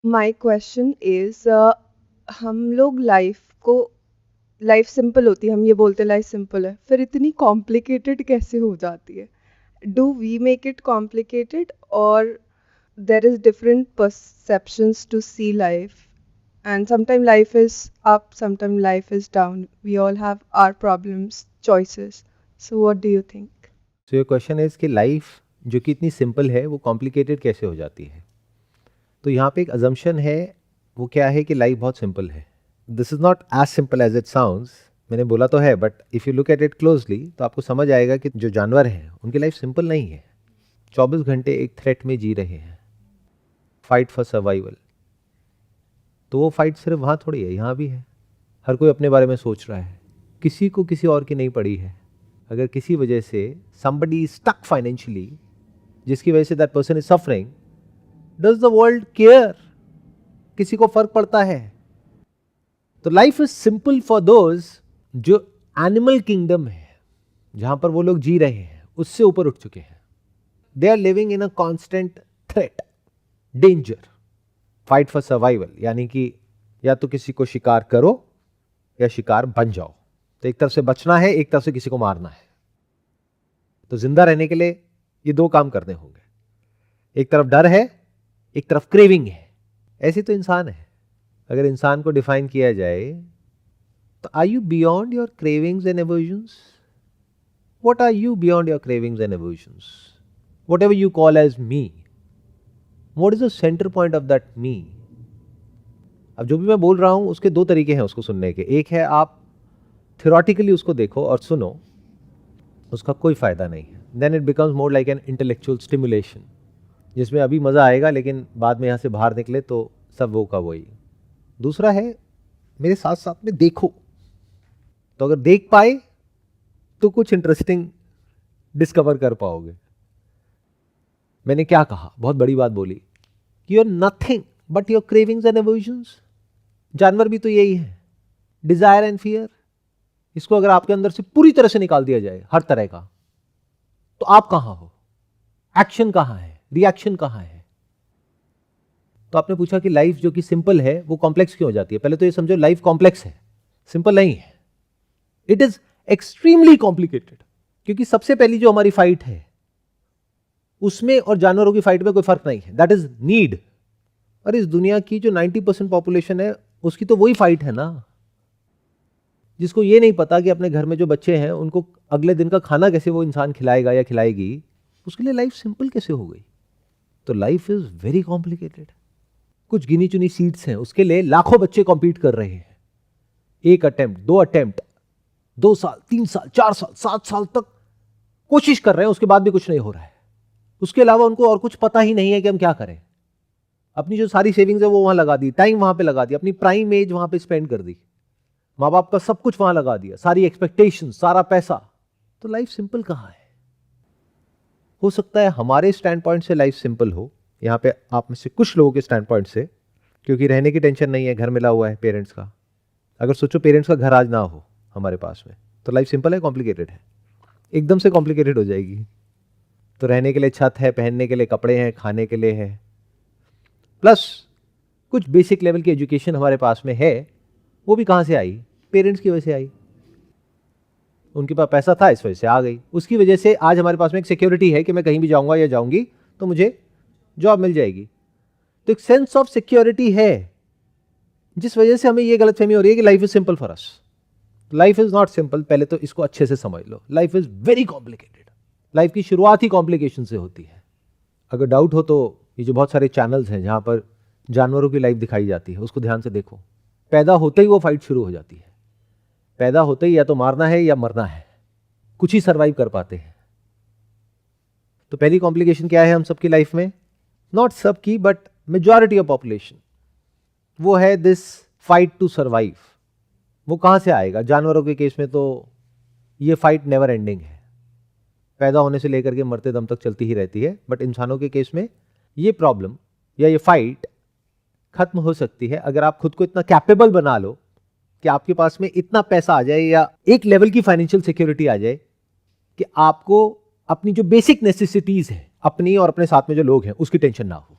My question is हम लोग life simple होती है, हम ये बोलते हैं लाइफ सिंपल है, फिर इतनी कॉम्प्लिकेटेड कैसे हो जाती है? Do we make it complicated और there is different perceptions to see life and sometimes life is up, sometimes life is down, we all have our problems, choices. So what do you think? सो ये question is कि life जो कि इतनी simple है वो complicated कैसे हो जाती है। तो यहाँ पे एक अजम्पशन है, वो क्या है कि लाइफ बहुत सिंपल है। This is not as simple as it sounds. मैंने बोला तो है, but if you look at it closely तो आपको समझ आएगा कि जो जानवर हैं उनकी लाइफ सिंपल नहीं है। 24 घंटे एक थ्रेट में जी रहे हैं, फाइट फॉर सर्वाइवल। तो वो फाइट सिर्फ वहाँ थोड़ी है, यहाँ भी है। हर कोई अपने बारे में सोच रहा है, किसी को किसी और की नहीं पड़ी है। अगर किसी वजह से somebody is stuck financially, जिसकी वजह से that person is suffering, does the world care? किसी को फर्क पड़ता है? तो life is simple for those जो एनिमल किंगडम है, जहां पर वो लोग जी रहे हैं, उससे ऊपर उठ चुके हैं। They are living in a constant threat, danger, fight for survival, यानी कि या तो किसी को शिकार करो या शिकार बन जाओ। तो एक तरफ से बचना है, एक तरफ से किसी को मारना है। तो जिंदा रहने के लिए ये दो काम करने होंगे, एक तरफ डर है, एक तरफ क्रेविंग है। ऐसे तो इंसान है। अगर इंसान को डिफाइन किया जाए तो are you beyond your cravings and aversions? What are you beyond your cravings and aversions? Whatever you call as me, what is the centre point of that me? अब जो भी मैं बोल रहा हूं उसके दो तरीके हैं उसको सुनने के। एक है आप थियोरेटिकली उसको देखो और सुनो, उसका कोई फायदा नहीं है। Then it becomes more like an intellectual stimulation, जिसमें अभी मज़ा आएगा लेकिन बाद में यहाँ से बाहर निकले तो सब वो का वही। दूसरा है मेरे साथ साथ में देखो, तो अगर देख पाए तो कुछ इंटरेस्टिंग डिस्कवर कर पाओगे। मैंने क्या कहा, बहुत बड़ी बात बोली, you are nothing but your cravings and aversions. जानवर भी तो यही है, डिजायर एंड फियर। इसको अगर आपके अंदर से पूरी तरह से निकाल दिया जाए, हर तरह का, तो आप कहां हो? एक्शन कहां है? रिएक्शन कहां है? तो आपने पूछा कि लाइफ जो कि सिंपल है वो कॉम्प्लेक्स क्यों हो जाती है। पहले तो ये समझो, लाइफ कॉम्प्लेक्स है, सिंपल नहीं है। इट इज एक्सट्रीमली कॉम्प्लिकेटेड, क्योंकि सबसे पहली जो हमारी फाइट है उसमें और जानवरों की फाइट में कोई फर्क नहीं है, दैट इज नीड। और इस दुनिया की जो 90% पॉपुलेशन है उसकी तो वही फाइट है ना, जिसको ये नहीं पता कि अपने घर में जो बच्चे हैं उनको अगले दिन का खाना कैसे वो इंसान खिलाएगा या खिलाएगी, उसके लिए लाइफ सिंपल कैसे हो गई? तो लाइफ इज वेरी कॉम्प्लिकेटेड। कुछ गिनी चुनी सीट्स हैं, उसके लिए लाखों बच्चे कॉम्पीट कर रहे हैं। एक अटेम्प्ट, दो अटेम्प्ट, 2 साल, 3 साल, 4 साल, 7 साल तक कोशिश कर रहे हैं, उसके बाद भी कुछ नहीं हो रहा है। उसके अलावा उनको और कुछ पता ही नहीं है कि हम क्या करें। अपनी जो सारी सेविंग्स है वो वहां लगा दी, टाइम वहां पे लगा दिया, अपनी प्राइम एज वहां पे स्पेंड कर दी, माँ बाप का सब कुछ वहां लगा दिया, सारी एक्सपेक्टेशन, सारा पैसा। तो लाइफ सिंपल कहां है? हो सकता है हमारे स्टैंड पॉइंट से लाइफ सिंपल हो, यहां पे आप में से कुछ लोगों के स्टैंड पॉइंट से, क्योंकि रहने की टेंशन नहीं है, घर मिला हुआ है पेरेंट्स का। अगर सोचो पेरेंट्स का घर आज ना हो हमारे पास में, तो लाइफ सिंपल है, कॉम्प्लिकेटेड है? एकदम से कॉम्प्लिकेटेड हो जाएगी। तो रहने के लिए छत है, पहनने के लिए कपड़े हैं, खाने के लिए है, प्लस कुछ बेसिक लेवल की एजुकेशन हमारे पास में है। वो भी कहां से आई? पेरेंट्स की वजह से आई। उनके पास पैसा था, इस वजह से आ गई। उसकी वजह से आज हमारे पास में एक सिक्योरिटी है कि मैं कहीं भी जाऊंगा या जाऊंगी तो मुझे जॉब मिल जाएगी। तो एक सेंस ऑफ सिक्योरिटी है, जिस वजह से हमें यह गलतफहमी हो रही है कि life is simple for us. Life is not simple. पहले तो इसको अच्छे से समझ लो, life is very complicated. Life की शुरुआत ही कॉम्प्लिकेशन से होती है। अगर डाउट हो तो ये जो बहुत सारे चैनल्स हैं जहां पर जानवरों की लाइफ दिखाई जाती है, उसको ध्यान से देखो। पैदा होते ही वो फाइट शुरू हो जाती है। पैदा होते ही या तो मारना है या मरना है, कुछ ही सरवाइव कर पाते हैं। तो पहली कॉम्प्लिकेशन क्या है हम सबकी लाइफ में? नॉट सबकी, बट मेजॉरिटी ऑफ पॉपुलेशन, वो है दिस फाइट टू सरवाइव। वो कहां से आएगा? जानवरों के केस में तो ये फाइट नेवर एंडिंग है, पैदा होने से लेकर के मरते दम तक चलती ही रहती है। बट इंसानों के केस में ये प्रॉब्लम या ये फाइट खत्म हो सकती है अगर आप खुद को इतना कैपेबल बना लो कि आपके पास में इतना पैसा आ जाए या एक लेवल की फाइनेंशियल सिक्योरिटी आ जाए कि आपको अपनी जो बेसिक नेसेसिटीज है, अपनी और अपने साथ में जो लोग हैं, उसकी टेंशन ना हो।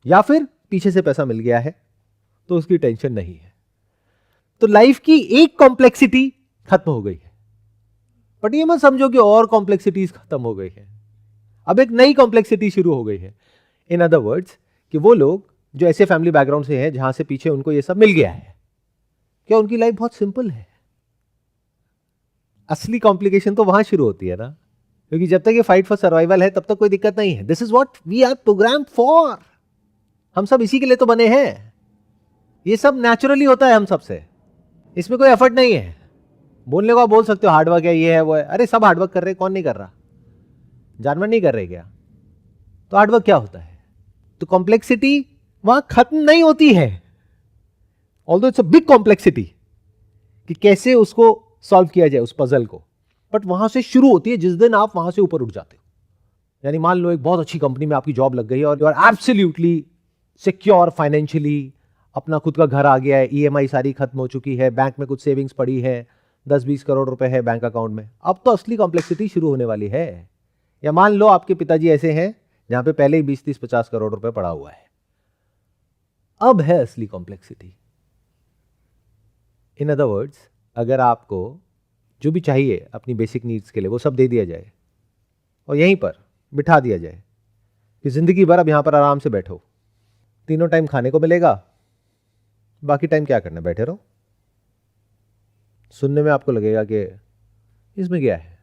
या फिर पीछे से पैसा मिल गया है तो उसकी टेंशन नहीं है। तो लाइफ की एक कॉम्प्लेक्सिटी खत्म हो गई है, बट ये मत समझो कि और कॉम्प्लेक्सिटीज खत्म हो गई है, अब एक नई कॉम्प्लेक्सिटी शुरू हो गई है। इन अदर वर्ड्स कि वो लोग जो ऐसे फैमिली बैकग्राउंड से हैं जहां से पीछे उनको ये सब मिल गया है, क्या उनकी लाइफ बहुत सिंपल है? असली कॉम्प्लिकेशन तो वहां शुरू होती है ना, क्योंकि जब तक ये फाइट फॉर सर्वाइवल है तब तक कोई दिक्कत नहीं है। This is what we are programmed for, हम सब इसी के लिए तो बने हैं। ये सब नेचुरली होता है हम सबसे, इसमें कोई एफर्ट नहीं है। बोलने को आप बोल सकते हो हार्डवर्क है, ये है वो है, अरे सब हार्डवर्क कर रहे हैं, कौन नहीं कर रहा? जानवर नहीं कर रहे क्या? तो हार्डवर्क क्या होता है? तो कॉम्प्लेक्सिटी वहां खत्म नहीं होती है, although it's a big complexity कि कैसे उसको सॉल्व किया जाए उस पजल को, बट वहां से शुरू होती है जिस दिन आप वहां से ऊपर उठ जाते हो। यानी मान लो एक बहुत अच्छी कंपनी में आपकी जॉब लग गई है और you are absolutely secure financially, अपना खुद का घर आ गया है, ईएमआई सारी खत्म हो चुकी है, बैंक में कुछ सेविंग्स पड़ी है, 10-20 करोड़ रुपए है बैंक अकाउंट में। अब तो असली कॉम्प्लेक्सिटी शुरू होने वाली है। या मान लो आपके पिताजी ऐसे हैं जहां पे पहले ही 20-30-50 करोड़ रुपए पड़ा हुआ है, अब है असली कॉम्प्लेक्सिटी। इन अदर वर्ड्स, अगर आपको जो भी चाहिए अपनी बेसिक नीड्स के लिए वो सब दे दिया जाए और यहीं पर बिठा दिया जाए कि जिंदगी भर अब यहां पर आराम से बैठो, तीनों टाइम खाने को मिलेगा, बाकी टाइम क्या करना, बैठे रहो। सुनने में आपको लगेगा कि इसमें क्या है,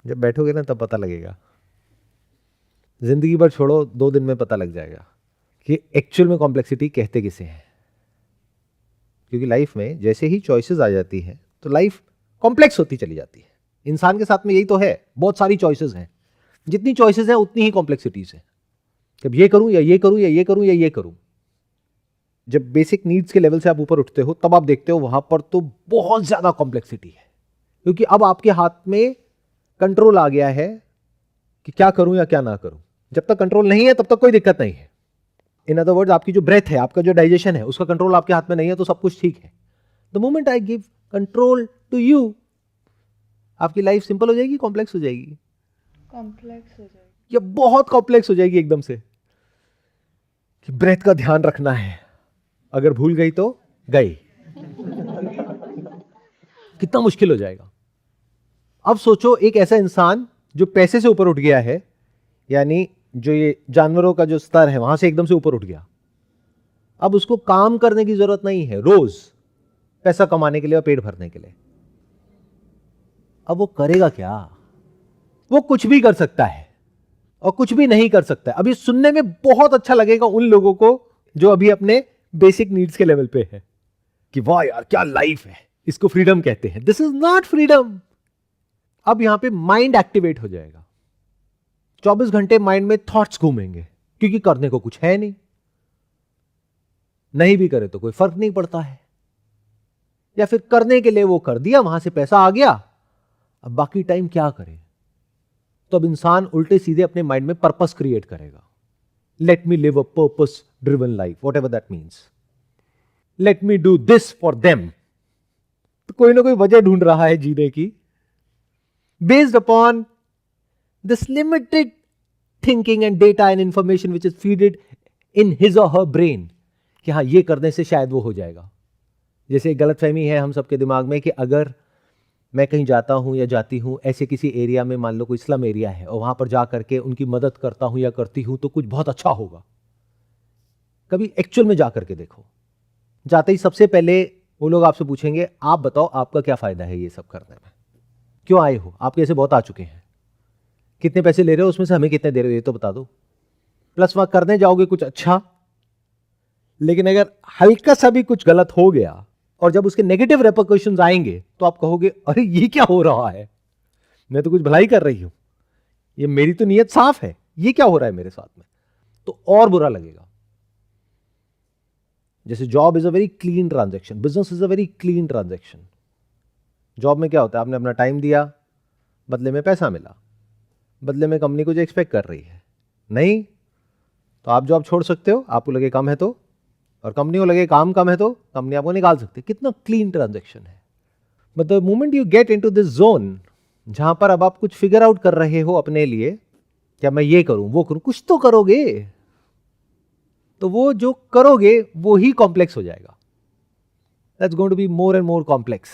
जब बैठोगे ना तब पता लगेगा। जिंदगी भर छोड़ो, 2 दिन में पता लग जाएगा कि एक्चुअल में कॉम्प्लेक्सिटी कहते किसे हैं। क्योंकि लाइफ में जैसे ही चॉइसेस आ जाती हैं तो लाइफ कॉम्प्लेक्स होती चली जाती है। इंसान के साथ में यही तो है, बहुत सारी चॉइसेस हैं, जितनी चॉइसेस हैं उतनी ही कॉम्प्लेक्सिटीज हैं। अब ये करूं या ये करूं या ये करूं या ये करूं। जब बेसिक नीड्स के लेवल से आप ऊपर उठते हो तब आप देखते हो वहां पर तो बहुत ज्यादा कॉम्प्लेक्सिटी है, क्योंकि अब आपके हाथ में कंट्रोल आ गया है कि क्या करूं या क्या ना करूं। जब तक कंट्रोल नहीं है तब तक कोई दिक्कत नहीं है। इन अदर वर्ड्स, आपकी जो ब्रेथ है, आपका जो डाइजेशन है, उसका कंट्रोल आपके हाथ में नहीं है तो सब कुछ ठीक है। The moment I give control to you, आपकी लाइफ सिंपल हो जाएगी, कॉम्प्लेक्स हो जाएगी? कॉम्प्लेक्स हो जाएगी, या बहुत कॉम्प्लेक्स हो जाएगी एकदम से कि ब्रेथ का ध्यान रखना है, अगर भूल गई तो गई। कितना मुश्किल हो जाएगा। अब सोचो एक ऐसा इंसान जो पैसे से ऊपर उठ गया है, यानी जो ये जानवरों का जो स्तर है वहां से एकदम से ऊपर उठ गया, अब उसको काम करने की जरूरत नहीं है रोज पैसा कमाने के लिए और पेट भरने के लिए। अब वो करेगा क्या? वो कुछ भी कर सकता है और कुछ भी नहीं कर सकता है। अब ये सुनने में बहुत अच्छा लगेगा उन लोगों को जो अभी अपने बेसिक नीड्स के लेवल पे है कि वाह यार क्या लाइफ है, इसको फ्रीडम कहते हैं। This is not freedom. अब यहां पे माइंड एक्टिवेट हो जाएगा, 24 घंटे माइंड में थॉट्स घूमेंगे, क्योंकि करने को कुछ है नहीं, नहीं भी करे तो कोई फर्क नहीं पड़ता है, या फिर करने के लिए वो कर दिया, वहां से पैसा आ गया, अब बाकी टाइम क्या करे? तो अब इंसान उल्टे सीधे अपने माइंड में पर्पस क्रिएट करेगा। Let me live a purpose driven life, what ever that means. Let me do this for them. तो कोई ना कोई वजह ढूंढ रहा है जीने की, based upon this limited thinking and data and information which is feeded in his or her brain कि हाँ ये करने से शायद वो हो जाएगा। जैसे एक गलतफहमी है हम सबके दिमाग में कि अगर मैं कहीं जाता हूं या जाती हूं ऐसे किसी एरिया में, मान लो कोई स्लम एरिया है, और वहां पर जा करके उनकी मदद करता हूं या करती हूं तो कुछ बहुत अच्छा होगा। कभी एक्चुअल में जा करके देखो, जाते ही सबसे पहले वो लोग आपसे पूछेंगे आप बताओ आपका क्या फायदा है ये सब करने में, क्यों आए हो? आपके ऐसे बहुत आ चुके हैं, कितने पैसे ले रहे हो, उसमें से हमें कितने दे रहे हो ये तो बता दो। प्लस वहां करने जाओगे कुछ अच्छा, लेकिन अगर हल्का सा भी कुछ गलत हो गया और जब उसके नेगेटिव रेपरकशंस आएंगे तो आप कहोगे अरे ये क्या हो रहा है, मैं तो कुछ भलाई कर रही हूं, ये मेरी तो नीयत साफ है, ये क्या हो रहा है मेरे साथ में, तो और बुरा लगेगा। जैसे job is a very clean transaction, business is a very clean transaction. Job में क्या होता है, आपने अपना टाइम दिया, बदले में पैसा मिला, बदले में कंपनी कुछ एक्सपेक्ट कर रही है नहीं, तो आप जॉब छोड़ सकते हो, आपको लगे कम है तो, और कंपनी को लगे काम कम है तो कंपनी आपको निकाल सकती है। कितना क्लीन ट्रांजैक्शन है। But the moment you get into this zone जहां पर अब आप कुछ फिगर आउट कर रहे हो अपने लिए, क्या मैं ये करूं वो करूं, कुछ तो करोगे, तो वो जो करोगे वो ही कॉम्प्लेक्स हो जाएगा. That's going to be more and more complex.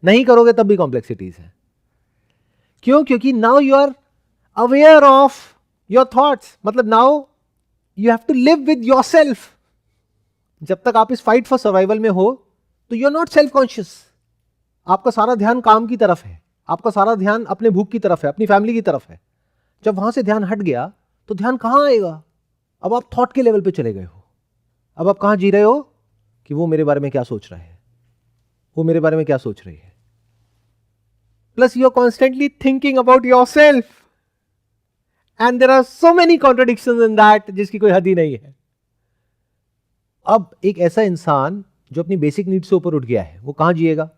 नहीं करोगे तब भी कॉम्प्लेक्सिटीज है. क्यों? क्योंकि now you are aware of your thoughts. मतलब now you have to live with yourself. जब तक आप इस फाइट फॉर सर्वाइवल में हो तो you are not self conscious. आपका सारा ध्यान काम की तरफ है, आपका सारा ध्यान अपने भूख की तरफ है, अपनी फैमिली की तरफ है. जब वहां से ध्यान हट गया तो ध्यान कहां आएगा? अब आप थॉट के लेवल पे चले गए हो. अब आप कहां जी रहे हो कि वो मेरे बारे में क्या सोच रहा है, वो मेरे बारे में क्या सोच रही है. Plus you are constantly thinking about yourself and there are so many contradictions in that, जिसकी कोई हद ही नहीं है. अब एक ऐसा इंसान जो अपनी बेसिक नीड से ऊपर उठ गया है, वो कहां जिएगा?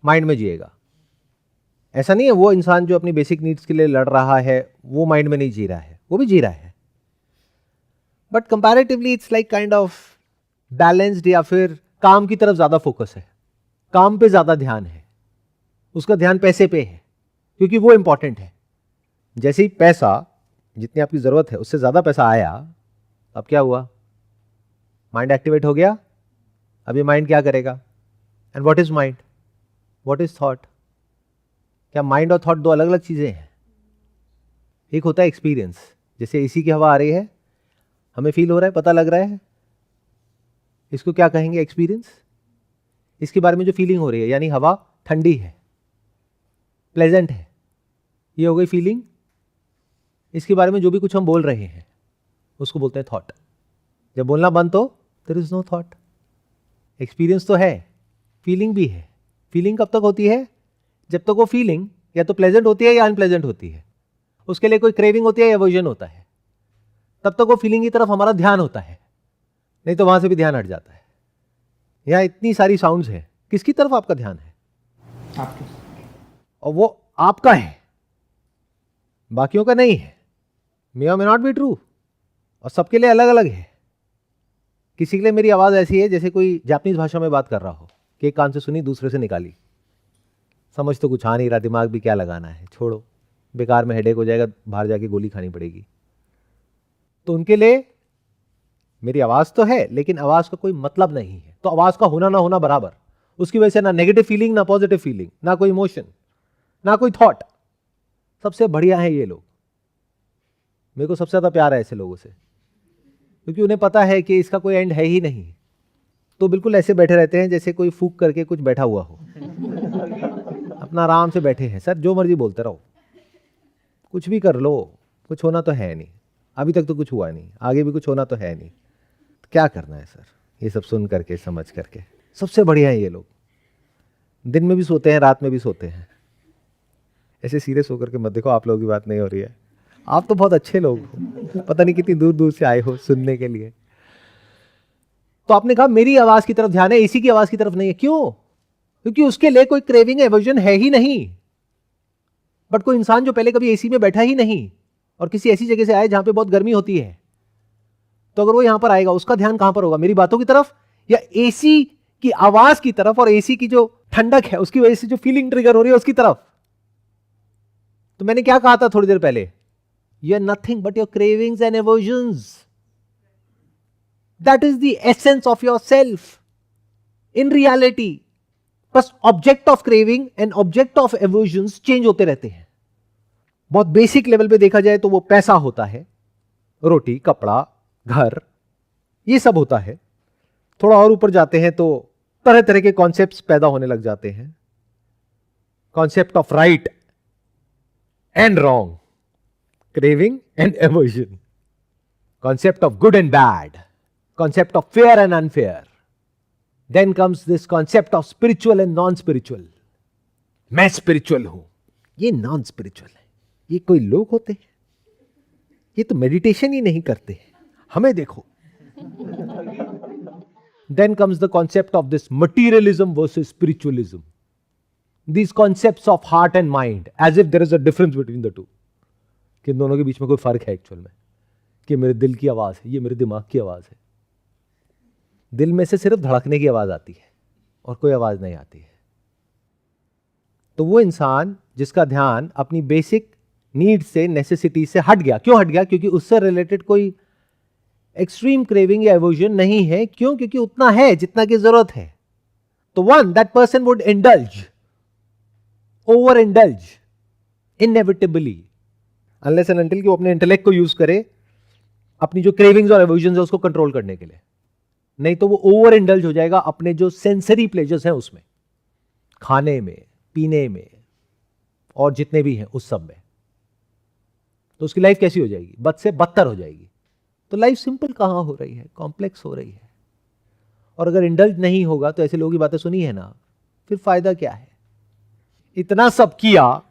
माइंड में जिएगा. ऐसा नहीं है वो इंसान जो अपनी बेसिक नीड्स के लिए लड़ रहा है वो माइंड में नहीं जी रहा है, वो भी जी रहा है. But comparatively it's like kind of balanced, या फिर काम की तरफ ज्यादा फोकस है, काम पे ज्यादा ध्यान है. उसका ध्यान पैसे पे है क्योंकि वो इंपॉर्टेंट है. जैसे ही पैसा, जितनी आपकी जरूरत है उससे ज्यादा पैसा आया, अब क्या हुआ? माइंड एक्टिवेट हो गया. अब ये माइंड क्या करेगा? And what is mind? What is thought? क्या माइंड और थॉट दो अलग अलग चीजें हैं? एक होता है एक्सपीरियंस. जैसे एसी की हवा आ रही है, हमें फील हो रहा है, पता लग रहा है, इसको क्या कहेंगे? एक्सपीरियंस. इसके बारे में जो फीलिंग हो रही है, यानी हवा ठंडी है, प्लेजेंट है, ये हो गई फीलिंग. इसके बारे में जो भी कुछ हम बोल रहे हैं उसको बोलते हैं थॉट. जब बोलना बंद तो there is no thought. Experience तो है, फीलिंग भी है. फीलिंग कब तक होती है? जब तक वो फीलिंग या तो प्लेजेंट होती है या अनप्लेजेंट होती है. उसके लिए कोई क्रेविंग होती है या एवर्जन होता है, तब तक वो फीलिंग की तरफ हमारा ध्यान होता है. नहीं तो वहां से भी ध्यान हट जाता है. यहां इतनी सारी साउंड्स हैं, किसकी तरफ आपका ध्यान है? आपके. और वो आपका है, बाकियों का नहीं है. मे और मे नॉट बी ट्रू, और सबके लिए अलग अलग है. किसी के लिए मेरी आवाज ऐसी है जैसे कोई जापानीज भाषा में बात कर रहा हो, कि एक कान से सुनी दूसरे से निकाली. समझ तो कुछ आ नहीं रहा, दिमाग भी क्या लगाना है, छोड़ो, बेकार में हेडेक हो जाएगा, बाहर जाके गोली खानी पड़ेगी. तो उनके लिए मेरी आवाज तो है, लेकिन आवाज का कोई मतलब नहीं है. तो आवाज का होना ना होना बराबर. उसकी वजह से ना नेगेटिव फीलिंग, ना पॉजिटिव फीलिंग, ना कोई इमोशन, ना कोई थॉट. सबसे बढ़िया है ये लोग. मेरे को सबसे ज्यादा प्यार है ऐसे लोगों से, क्योंकि उन्हें पता है कि इसका कोई एंड है ही नहीं. तो बिल्कुल ऐसे बैठे रहते हैं जैसे कोई फूक करके कुछ बैठा हुआ हो. अपना आराम से बैठे हैं. सर जो मर्जी बोलते रहो, कुछ भी कर लो, कुछ होना तो है नहीं. अभी तक तो कुछ हुआ नहीं, आगे भी कुछ होना तो है नहीं. तो क्या करना है सर? ये सब सुन करके, समझ करके. सबसे बढ़िया है ये लोग. दिन में भी सोते हैं, रात में भी सोते हैं. ऐसे सीरियस होकर के मत देखो, आप लोगों की बात नहीं हो रही है. आप तो बहुत अच्छे लोग हो, पता नहीं कितनी दूर दूर से आए हो सुनने के लिए. तो आपने कहा मेरी आवाज की तरफ ध्यान है, एसी की आवाज की तरफ नहीं है. क्यों? क्योंकि उसके लिए कोई क्रेविंग, एवर्जन है ही नहीं. बट कोई इंसान जो पहले कभी एसी में बैठा ही नहीं और किसी ऐसी जगह से आए जहां पे बहुत गर्मी होती है, तो अगर वो यहां पर आएगा, उसका ध्यान कहां पर होगा? मेरी बातों की तरफ या एसी की आवाज की तरफ, और एसी की जो ठंडक है उसकी वजह से जो फीलिंग ट्रिगर हो रही है उसकी तरफ. तो मैंने क्या कहा था थोड़ी देर पहले? You are nothing but your cravings and aversions. That is the essence of your self in reality. बस object of craving and object of aversions change होते रहते हैं. बहुत बेसिक लेवल पे देखा जाए तो वो पैसा होता है, रोटी, कपड़ा, घर, ये सब होता है. थोड़ा और ऊपर जाते हैं तो तरह तरह के कॉन्सेप्ट्स पैदा होने लग जाते हैं. Concept of right and wrong, craving and aversion, concept of good and bad, concept of fair and unfair. Then comes this concept of spiritual and non-spiritual. मैं स्पिरिचुअल हूं, ये नॉन स्पिरिचुअल है. ये कोई लोग होते हैं? ये तो मेडिटेशन ही नहीं करते, हमें देखो. Then comes the concept of this materialism versus spiritualism. These concepts of heart and mind, as if there is a difference between the two. कि इन दोनों के बीच में कोई फर्क है एक्चुअल में, कि मेरे दिल की आवाज है, ये मेरे दिमाग की आवाज है. दिल में से सिर्फ धड़कने की आवाज आती है और कोई आवाज नहीं आती है. तो वो इंसान जिसका ध्यान अपनी बेसिक नीड से, नेसेसिटी से हट गया. क्यों हट गया? क्योंकि उससे रिलेटेड कोई एक्सट्रीम क्रेविंग या एवर्जन नहीं है। क्यों? क्योंकि उतना है जितना की जरूरत है। तो one, that person would indulge, over indulge inevitably, unless and until कि वो अपने इंटेलेक्ट को यूज करे अपनी जो क्रेविंग्स और एवर्जन है उसको कंट्रोल करने के लिए। नहीं तो वो ओवर इंडल्ज हो जाएगा अपने जो सेंसरी प्लेजर्स हैं उसमें, खाने में, पीने में और जितने भी हैं उस सब में। तो उसकी लाइफ कैसी हो जाएगी? बद से बदतर हो जाएगी। तो लाइफ सिंपल कहां हो रही है? कॉम्प्लेक्स हो रही है। और अगर इंडल्ज नहीं होगा तो ऐसे लोगों की बातें सुनी है ना, फिर फायदा क्या है? इतना सब किया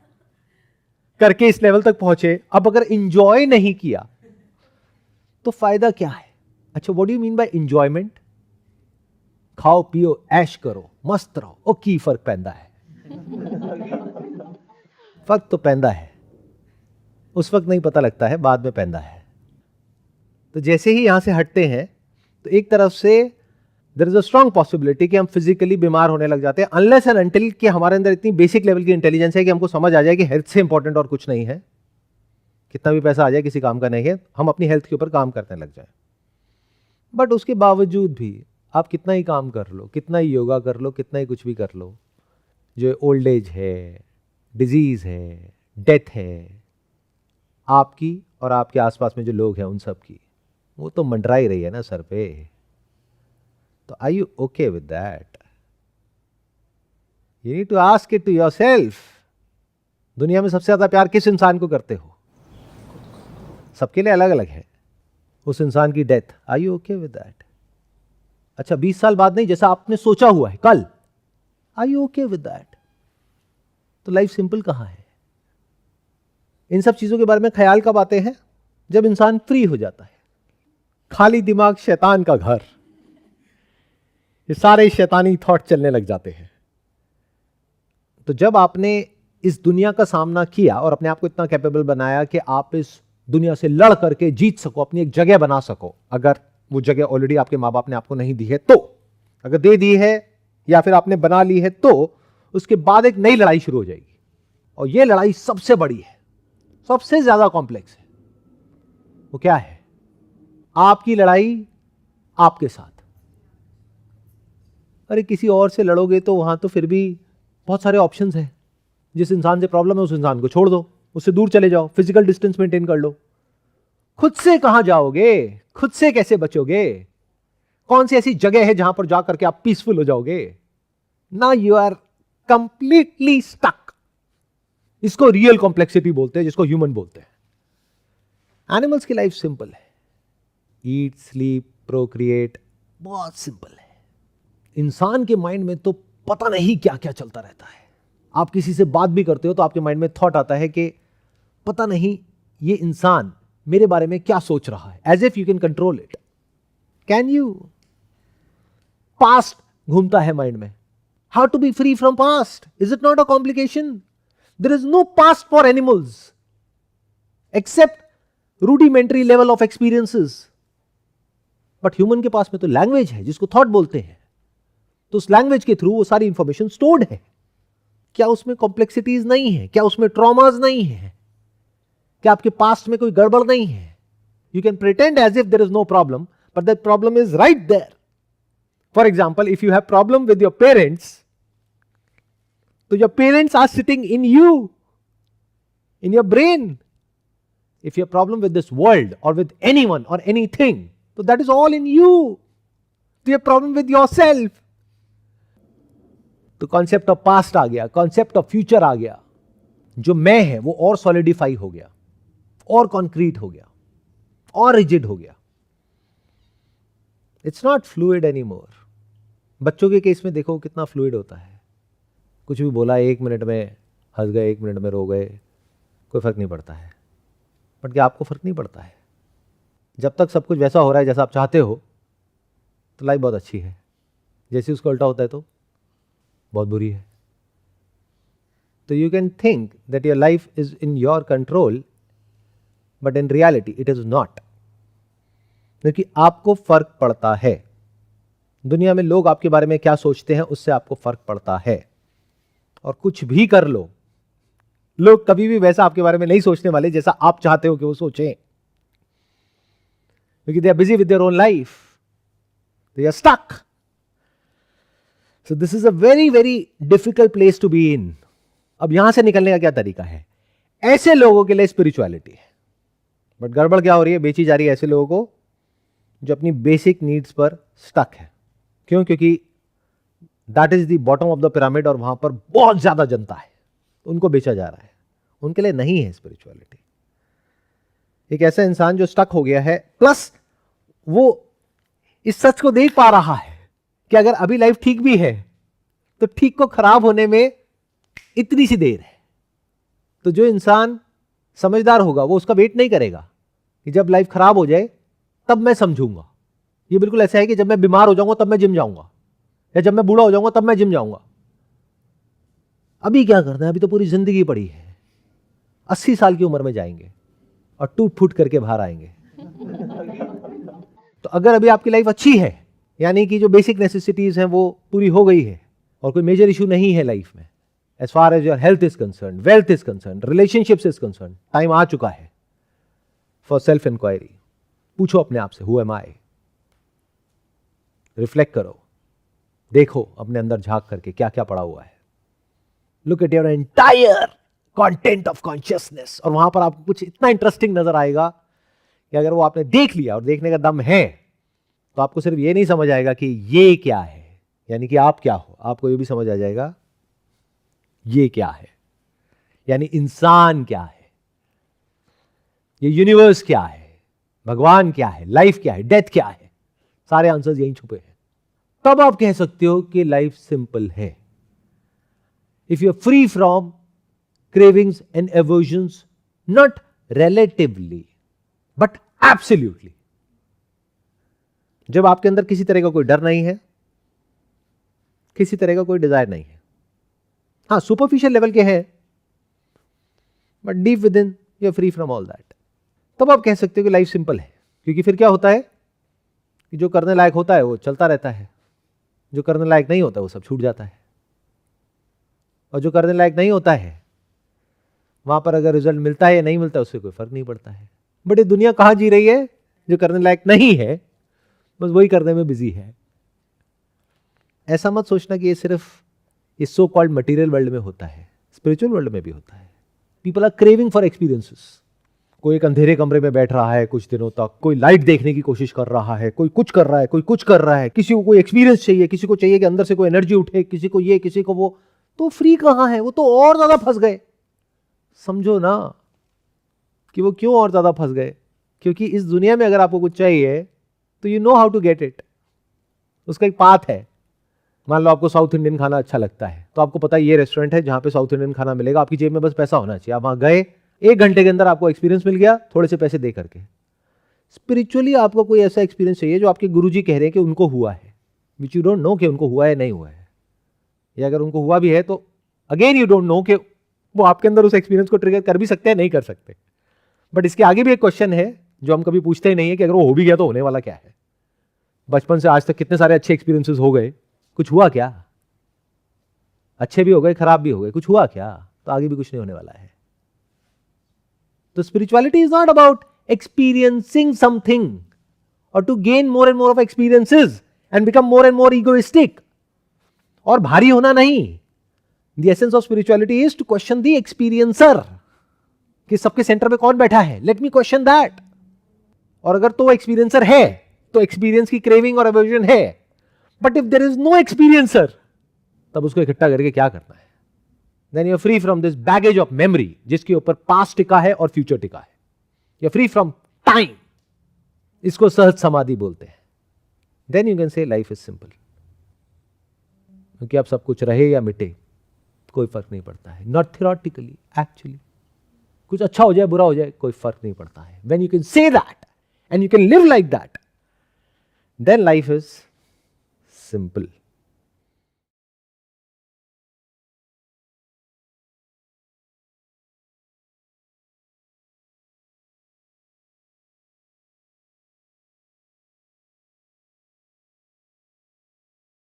करके इस लेवल तक पहुंचे, अब अगर इंजॉय नहीं किया तो फायदा क्या है? अच्छा, what do you mean by enjoyment? खाओ पियो ऐश करो मस्त रहो, ओ की फर्क पैंदा है? फर्क तो पैंदा है, उस वक्त नहीं पता लगता है, बाद में पैंदा है। तो जैसे ही यहां से हटते हैं तो एक तरफ से there is a strong possibility कि हम फिजिकली बीमार होने लग जाते हैं, अनलेस एंड अनटिल कि हमारे अंदर इतनी बेसिक लेवल की इंटेलिजेंस है कि हमको समझ आ जाए कि हेल्थ से इंपॉर्टेंट और कुछ नहीं है। कितना भी पैसा आ जाए किसी काम का नहीं है, हम अपनी हेल्थ के ऊपर काम करने लग जाए। बट उसके बावजूद भी आप कितना ही काम कर लो, कितना ही योगा कर लो, कितना ही कुछ भी कर लो, जो ओल्ड एज है, डिजीज है, डेथ है, आपकी और आपके आसपास में जो लोग हैं उन सब की, वो तो मंडरा ही रही है ना सर पे। तो are you okay with that? You need to ask it to yourself. दुनिया में सबसे ज्यादा प्यार किस इंसान को करते हो? सबके लिए अलग अलग है। उस इंसान की death, are you okay with that? अच्छा, 20 साल बाद नहीं, जैसा आपने सोचा हुआ है कल, are you okay with that? तो लाइफ सिंपल कहां है? इन सब चीजों के बारे में ख्याल कब आते हैं? जब इंसान फ्री हो जाता है। खाली दिमाग शैतान का घर, ये सारे शैतानी थॉट चलने लग जाते हैं। तो जब आपने इस दुनिया का सामना किया और अपने आप को इतना कैपेबल बनाया कि आप इस दुनिया से लड़ करके जीत सको, अपनी एक जगह बना सको, अगर वो जगह ऑलरेडी आपके माँ बाप ने आपको नहीं दी है तो, अगर दे दी है या फिर आपने बना ली है तो उसके बाद एक नई लड़ाई शुरू हो जाएगी। और ये लड़ाई सबसे बड़ी है, सबसे ज्यादा कॉम्प्लेक्स है। वो क्या है? आपकी लड़ाई आपके साथ। अरे किसी और से लड़ोगे तो वहां तो फिर भी बहुत सारे ऑप्शंस हैं। जिस इंसान से प्रॉब्लम है उस इंसान को छोड़ दो, उससे दूर चले जाओ, फिजिकल डिस्टेंस मेंटेन कर लो। खुद से कहां जाओगे? खुद से कैसे बचोगे? कौन सी ऐसी जगह है जहां पर जाकर के आप पीसफुल हो जाओगे? ना, यू आर कंप्लीटली स्टक। इसको रियल कॉम्प्लेक्सिटी बोलते हैं, जिसको ह्यूमन बोलते हैं। एनिमल्स की लाइफ सिंपल है, ईट स्लीप प्रोक्रिएट, बहुत सिंपल है। इंसान के माइंड में तो पता नहीं क्या क्या चलता रहता है। आप किसी से बात भी करते हो तो आपके माइंड में थॉट आता है कि पता नहीं ये इंसान मेरे बारे में क्या सोच रहा है, as if you can control it. Can you? Past घूमता है माइंड में। How to be free from past? Is it not a complication? There is no past for animals except rudimentary level of experiences. But human के पास में तो language है जिसको thought बोलते हैं। तो उस लैंग्वेज के थ्रू वो सारी इंफॉर्मेशन स्टोर्ड है। क्या उसमें कॉम्प्लेक्सिटीज नहीं है? क्या उसमें ट्रॉमाज नहीं है? क्या आपके पास्ट में कोई गड़बड़ नहीं है? You can pretend as if there is no problem, but that problem is right there. For example, if you have problem with your parents, तो your parents are sitting in you, in your brain. If you have problem with this world or with anyone or anything, so that is all in you. तो ये problem with yourself. तो concept of past आ गया, concept of future आ गया। जो मैं है वो और solidify हो गया, और concrete हो गया, और rigid हो गया। It's not fluid anymore. बच्चों के केस में देखो कितना fluid होता है। कुछ भी बोला, 1 मिनट में हंस गए, 1 मिनट में रो गए, कोई फर्क नहीं पड़ता है। बट क्या आपको फर्क नहीं पड़ता है? जब तक सब कुछ वैसा हो रहा है जैसा आप चाहते हो तो लाइफ बहुत अच्छी है। जैसे उसका उल्टा होता है तो बहुत बुरी है। तो you can think that your life is in your control, but in reality it is not. क्योंकि आपको फर्क पड़ता है। दुनिया में लोग आपके बारे में क्या सोचते हैं उससे आपको फर्क पड़ता है। और कुछ भी कर लो, लोग कभी भी वैसा आपके बारे में नहीं सोचने वाले जैसा आप चाहते हो कि वो सोचें। क्योंकि they are busy with their own life, they are stuck. So this is a very very difficult place to be in. अब यहां से निकलने का क्या तरीका है? ऐसे लोगों के लिए स्पिरिचुअलिटी है. बट गड़बड़ क्या हो रही है? बेची जा रही है ऐसे लोगों को जो अपनी बेसिक नीड्स पर स्टक है. क्यों? क्योंकि that is the bottom of the pyramid और वहां पर बहुत ज्यादा जनता है, उनको बेचा जा रहा है. उनके लिए नहीं है स्पिरिचुअलिटी. एक ऐसा इंसान जो स्टक हो गया है, प्लस वो इस सच को देख पा रहा है कि अगर अभी लाइफ ठीक भी है तो ठीक को खराब होने में इतनी सी देर है. तो जो इंसान समझदार होगा वो उसका वेट नहीं करेगा कि जब लाइफ खराब हो जाए तब मैं समझूंगा. ये बिल्कुल ऐसा है कि जब मैं बीमार हो जाऊंगा तब मैं जिम जाऊंगा, या जब मैं बूढ़ा हो जाऊंगा तब मैं जिम जाऊंगा. अभी क्या करना है? अभी तो पूरी जिंदगी पड़ी है. 80 साल की उम्र में जाएंगे और टूट फूट करके बाहर आएंगे. तो अगर अभी आपकी लाइफ अच्छी है, यानी कि जो बेसिक नेसेसिटीज हैं वो पूरी हो गई है और कोई मेजर इशू नहीं है लाइफ में, as far as your health is concern, wealth is concern, relationships is concern, time आ चुका है फॉर सेल्फ इंक्वायरी. पूछो अपने आप से, हु एम आई? रिफ्लेक्ट करो, देखो अपने अंदर झांक करके क्या क्या पड़ा हुआ है. Look at your entire content of consciousness. और वहां पर आपको कुछ इतना इंटरेस्टिंग नजर आएगा कि अगर वो आपने देख लिया और देखने का दम है तो आपको सिर्फ ये नहीं समझ आएगा कि ये क्या है, यानी कि आप क्या हो, आपको ये भी समझ आ जाएगा ये क्या है, यानी इंसान क्या है, ये यूनिवर्स क्या है, भगवान क्या है, लाइफ क्या है, डेथ क्या है. सारे आंसर्स यहीं छुपे हैं. तब आप कह सकते हो कि लाइफ सिंपल है. If you are free from cravings and aversions, not relatively but absolutely. जब आपके अंदर किसी तरह का कोई डर नहीं है, किसी तरह का कोई डिजायर नहीं है, हाँ सुपरफिशियल लेवल के हैं but deep within you are free from all that, तब आप कह सकते हो कि लाइफ सिंपल है. क्योंकि फिर क्या होता है कि जो करने लायक होता है वो चलता रहता है, जो करने लायक नहीं होता वो सब छूट जाता है, और जो करने लायक नहीं होता है वहां पर अगर रिजल्ट मिलता है या नहीं मिलता है उससे कोई फर्क नहीं पड़ता है. बट ये दुनिया कहां जी रही है? जो करने लायक नहीं है बस वही करने में बिजी है. ऐसा मत सोचना कि ये सिर्फ इस सो कॉल्ड मटेरियल वर्ल्ड में होता है, स्पिरिचुअल वर्ल्ड में भी होता है. People are craving for experiences. कोई एक अंधेरे कमरे में बैठ रहा है कुछ दिनों तक, कोई लाइट देखने की कोशिश कर रहा है, कोई कुछ कर रहा है, कोई कुछ कर रहा है, किसी को कोई एक्सपीरियंस चाहिए, किसी को चाहिए कि अंदर से कोई एनर्जी उठे, किसी को ये किसी को वो. तो फ्री कहां है? वो तो और ज्यादा फंस गए. समझो ना कि वो क्यों और ज्यादा फंस गए. क्योंकि इस दुनिया में अगर आपको कुछ चाहिए तो you know how to get it. उसका एक पाथ है. मान लो आपको साउथ इंडियन खाना अच्छा लगता है तो आपको पता है ये रेस्टोरेंट है जहां पे साउथ इंडियन खाना मिलेगा. आपकी जेब में बस पैसा होना चाहिए. आप वहां गए, 1 घंटे के अंदर आपको एक्सपीरियंस मिल गया थोड़े से पैसे दे करके. स्पिरिचुअली आपको कोई ऐसा एक्सपीरियंस चाहिए जो आपके गुरुजी कह रहे हैं कि उनको हुआ है, विच यू डोंट नो कि उनको हुआ है नहीं हुआ है, या अगर उनको हुआ भी है तो अगेन यू डोंट नो कि वो आपके अंदर उस एक्सपीरियंस को ट्रिगर कर भी सकते हैं नहीं कर सकते. बट इसके आगे भी एक क्वेश्चन है जो हम कभी पूछते ही नहीं है कि अगर वो हो भी गया तो होने वाला क्या है. बचपन से आज तक कितने सारे अच्छे एक्सपीरियंसेस हो गए, कुछ हुआ क्या? अच्छे भी हो गए, खराब भी हो गए, कुछ हुआ क्या? तो आगे भी कुछ नहीं होने वाला है. तो spirituality is not about experiencing something और to gain more and more of experiences and become more and more egoistic. और भारी होना नहीं. The essence of spirituality is to question the experiencer. कि सबके सेंटर पे कौन बैठा है? Let me question that. और अगर तो एक्सपीरियंसर है तो एक्सपीरियंस की क्रेविंग और एवर्जन है. But if there is no experiencer तब उसको इकट्ठा करके क्या करना है? Then you are free from this baggage of memory जिसके ऊपर पास्ट टिका है और फ्यूचर टिका है. You are free from time. इसको सहज समाधि बोलते हैं. Then you can say life is simple. क्योंकि अब सब कुछ रहे या मिटे कोई फर्क नहीं पड़ता है. नॉट थियोरेटिकली, एक्चुअली कुछ अच्छा हो जाए बुरा हो जाए कोई फर्क नहीं पड़ता है. When you can say that and you can live like that, then life is simple.